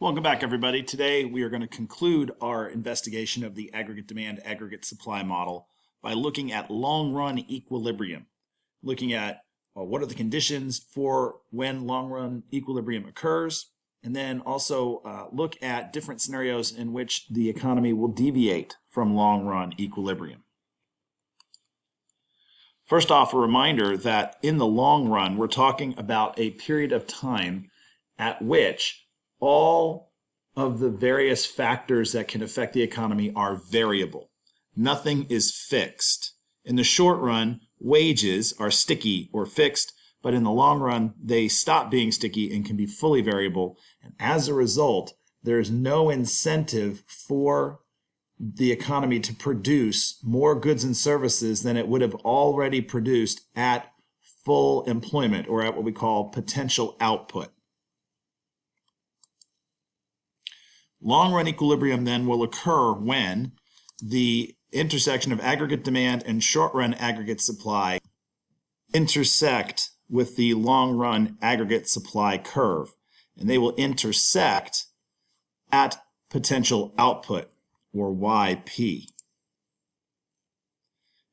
Welcome back, everybody. Today we are going to conclude our investigation of the aggregate demand, aggregate supply model by looking at long-run equilibrium, looking at what are the conditions for when long-run equilibrium occurs, and then also look at different scenarios in which the economy will deviate from long-run equilibrium. First off, a reminder that in the long run, we're talking about a period of time at which all of the various factors that can affect the economy are variable. Nothing is fixed. In the short run, wages are sticky or fixed, but in the long run, they stop being sticky and can be fully variable. And as a result, there's no incentive for the economy to produce more goods and services than it would have already produced at full employment, or at what we call potential output. Long-run equilibrium then will occur when the intersection of aggregate demand and short-run aggregate supply intersect with the long-run aggregate supply curve, and they will intersect at potential output, or YP.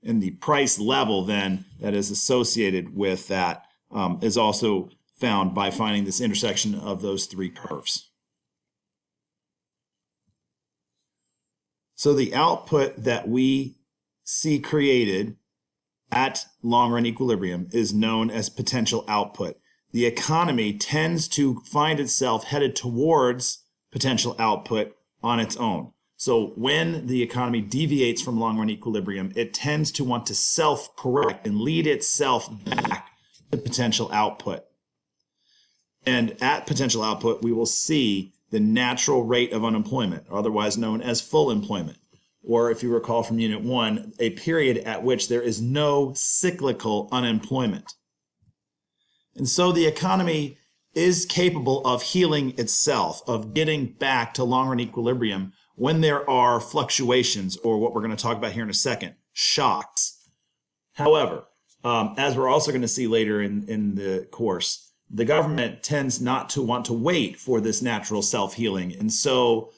And the price level then that is associated with that is also found by finding this intersection of those three curves. So the output that we see created at long-run equilibrium is known as potential output. The economy tends to find itself headed towards potential output on its own. So when the economy deviates from long-run equilibrium, it tends to want to self-correct and lead itself back to potential output. And at potential output, we will see the natural rate of unemployment, otherwise known as full employment. Or if you recall from Unit 1, a period at which there is no cyclical unemployment. And so the economy is capable of healing itself, of getting back to long-run equilibrium when there are fluctuations, or what we're going to talk about here in a second, shocks. However, as we're also going to see later in the course, the government tends not to want to wait for this natural self-healing, and so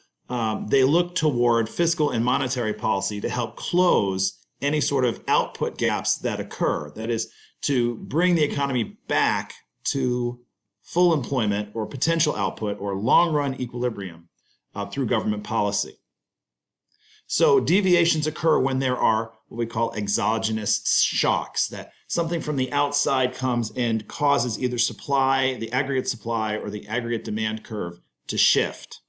they look toward fiscal and monetary policy to help close any sort of output gaps that occur. That is, to bring the economy back to full employment or potential output or long-run equilibrium through government policy. So deviations occur when there are what we call exogenous shocks, that something from the outside comes and causes either supply, the aggregate supply, or the aggregate demand curve to shift.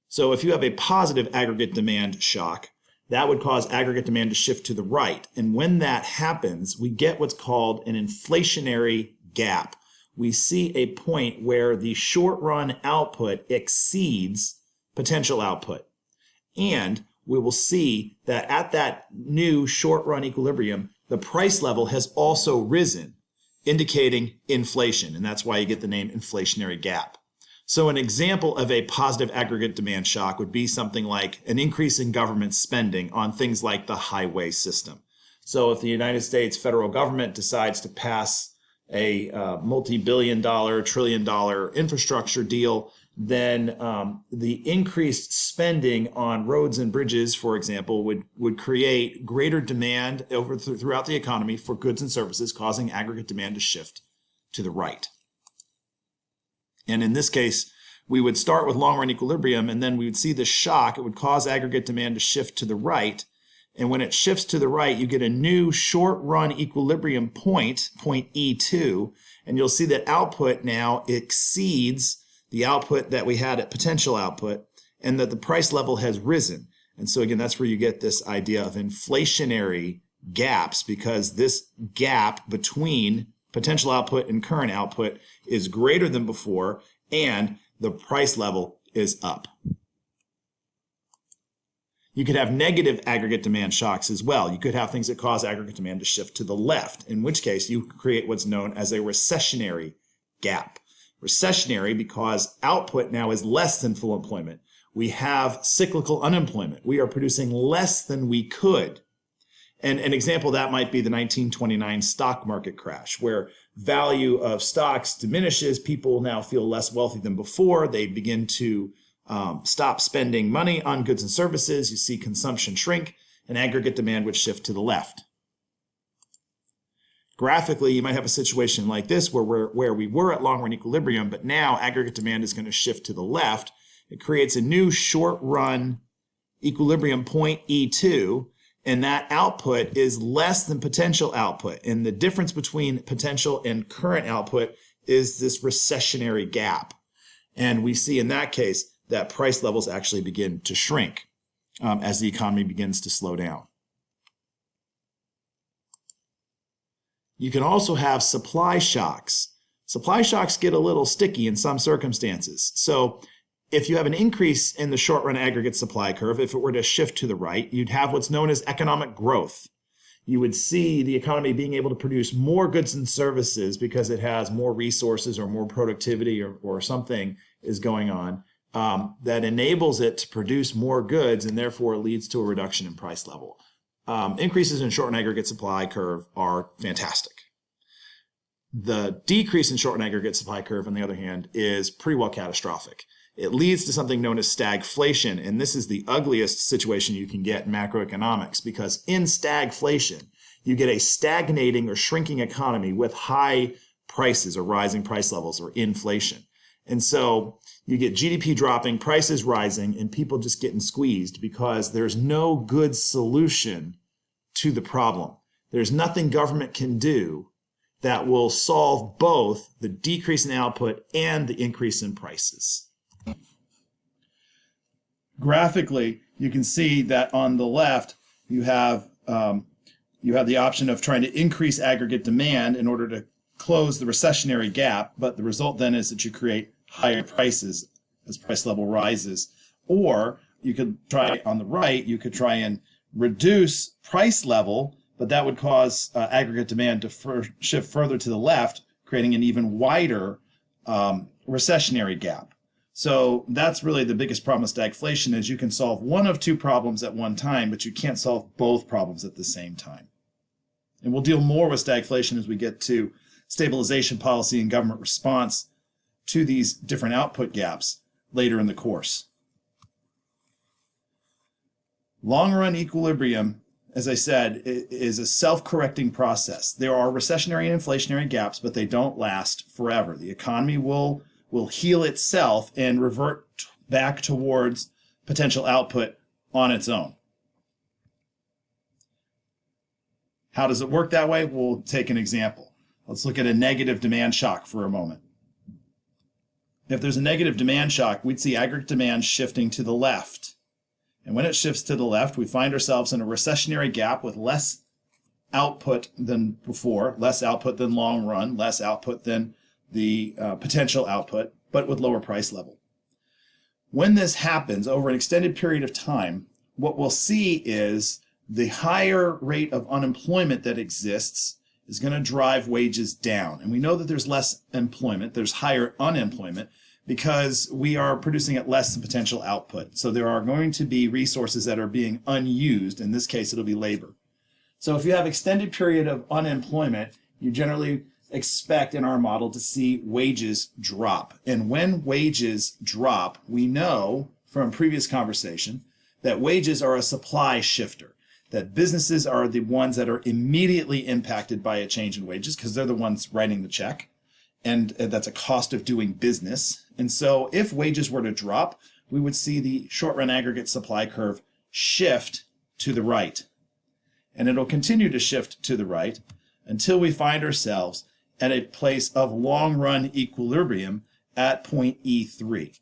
So if you have a positive aggregate demand shock, that would cause aggregate demand to shift to the right. And when that happens, we get what's called an inflationary gap. We see a point where the short-run output exceeds potential output. And we will see that at that new short-run equilibrium, the price level has also risen, indicating inflation. And that's why you get the name inflationary gap. So an example of a positive aggregate demand shock would be something like an increase in government spending on things like the highway system. So if the United States federal government decides to pass a multi-billion-dollar, trillion-dollar infrastructure deal, then the increased spending on roads and bridges, for example, would create greater demand throughout the economy for goods and services, causing aggregate demand to shift to the right. And in this case, we would start with long-run equilibrium, and then we would see the shock. It would cause aggregate demand to shift to the right. And when it shifts to the right, you get a new short-run equilibrium point E2, and you'll see that output now exceeds the output that we had at potential output, and that the price level has risen. And so again, that's where you get this idea of inflationary gaps, because this gap between potential output and current output is greater than before, and the price level is up. You could have negative aggregate demand shocks as well. You could have things that cause aggregate demand to shift to the left, in which case you create what's known as a recessionary gap. Recessionary because output now is less than full employment. We have cyclical unemployment. We are producing less than we could. And an example of that might be the 1929 stock market crash, where value of stocks diminishes, people now feel less wealthy than before. They begin to stop spending money on goods and services. You see consumption shrink, and aggregate demand would shift to the left. Graphically, you might have a situation like this where we were at long-run equilibrium, but now aggregate demand is going to shift to the left. It creates a new short-run equilibrium point E2, and that output is less than potential output. And the difference between potential and current output is this recessionary gap. And we see in that case that price levels actually begin to shrink as the economy begins to slow down. You can also have supply shocks. Supply shocks get a little sticky in some circumstances. So if you have an increase in the short-run aggregate supply curve, if it were to shift to the right, you'd have what's known as economic growth. You would see the economy being able to produce more goods and services because it has more resources or more productivity or something is going on that enables it to produce more goods, and therefore leads to a reduction in price level. Increases in short-run aggregate supply curve are fantastic. The decrease in short-run aggregate supply curve, on the other hand, is pretty well catastrophic. It leads to something known as stagflation, and this is the ugliest situation you can get in macroeconomics, because in stagflation, you get a stagnating or shrinking economy with high prices or rising price levels or inflation. And so you get GDP dropping, prices rising, and people just getting squeezed because there's no good solution to the problem. There's nothing government can do that will solve both the decrease in output and the increase in prices. Graphically, you can see that on the left, you have the option of trying to increase aggregate demand in order to close the recessionary gap, but the result then is that you create higher prices as price level rises. Or you could try on the right, you could try and reduce price level, but that would cause aggregate demand to shift further to the left, creating an even wider recessionary gap. So that's really the biggest problem with stagflation, is you can solve one of two problems at one time, but you can't solve both problems at the same time. And we'll deal more with stagflation as we get to stabilization policy and government response to these different output gaps later in the course. Long-run equilibrium, as I said, is a self-correcting process. There are recessionary and inflationary gaps, but they don't last forever. The economy will heal itself and revert back towards potential output on its own. How does it work that way? We'll take an example. Let's look at a negative demand shock for a moment. If there's a negative demand shock, we'd see aggregate demand shifting to the left. And when it shifts to the left, we find ourselves in a recessionary gap with less output than before, less output than long run, less output than the potential output, but with lower price level. When this happens over an extended period of time, what we'll see is the higher rate of unemployment that exists is going to drive wages down. And we know that there's less employment, there's higher unemployment, because we are producing at less than potential output. So there are going to be resources that are being unused. In this case, it'll be labor. So if you have extended period of unemployment, you generally expect in our model to see wages drop. And when wages drop, we know from previous conversation that wages are a supply shifter, that businesses are the ones that are immediately impacted by a change in wages because they're the ones writing the check, and that's a cost of doing business. And so if wages were to drop, we would see the short-run aggregate supply curve shift to the right. And it'll continue to shift to the right until we find ourselves at a place of long-run equilibrium at point E3.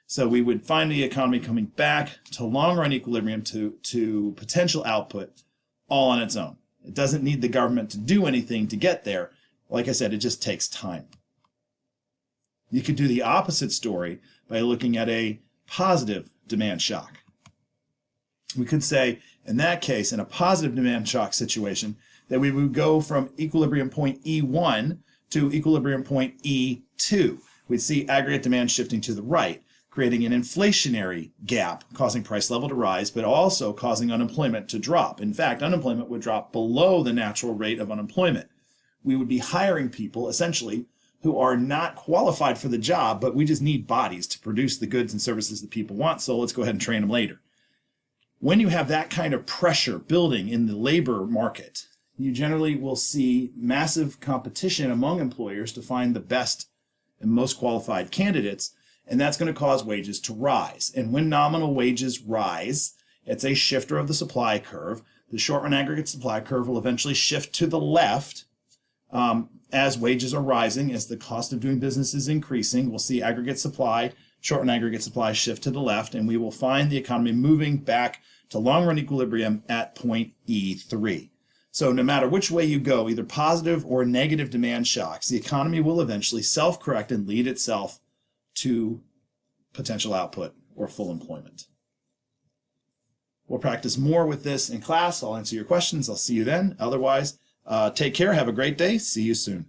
So we would find the economy coming back to long-run equilibrium, to potential output, all on its own. It doesn't need the government to do anything to get there. Like I said, it just takes time. You could do the opposite story by looking at a positive demand shock. We could say, in that case, in a positive demand shock situation, that we would go from equilibrium point E1 to equilibrium point E2. We'd see aggregate demand shifting to the right, creating an inflationary gap, causing price level to rise, but also causing unemployment to drop. In fact, unemployment would drop below the natural rate of unemployment. we would be hiring people essentially who are not qualified for the job, but we just need bodies to produce the goods and services that people want. So let's go ahead and train them later. When you have that kind of pressure building in the labor market, you generally will see massive competition among employers to find the best and most qualified candidates, and that's going to cause wages to rise. And when nominal wages rise, it's a shifter of the supply curve. The short-run aggregate supply curve will eventually shift to the left as wages are rising, as the cost of doing business is increasing. We'll see aggregate supply, short-run aggregate supply shift to the left, and we will find the economy moving back to long-run equilibrium at point E3. So no matter which way you go, either positive or negative demand shocks, the economy will eventually self-correct and lead itself to potential output or full employment. We'll practice more with this in class. I'll answer your questions. I'll see you then. Otherwise, take care. Have a great day. See you soon.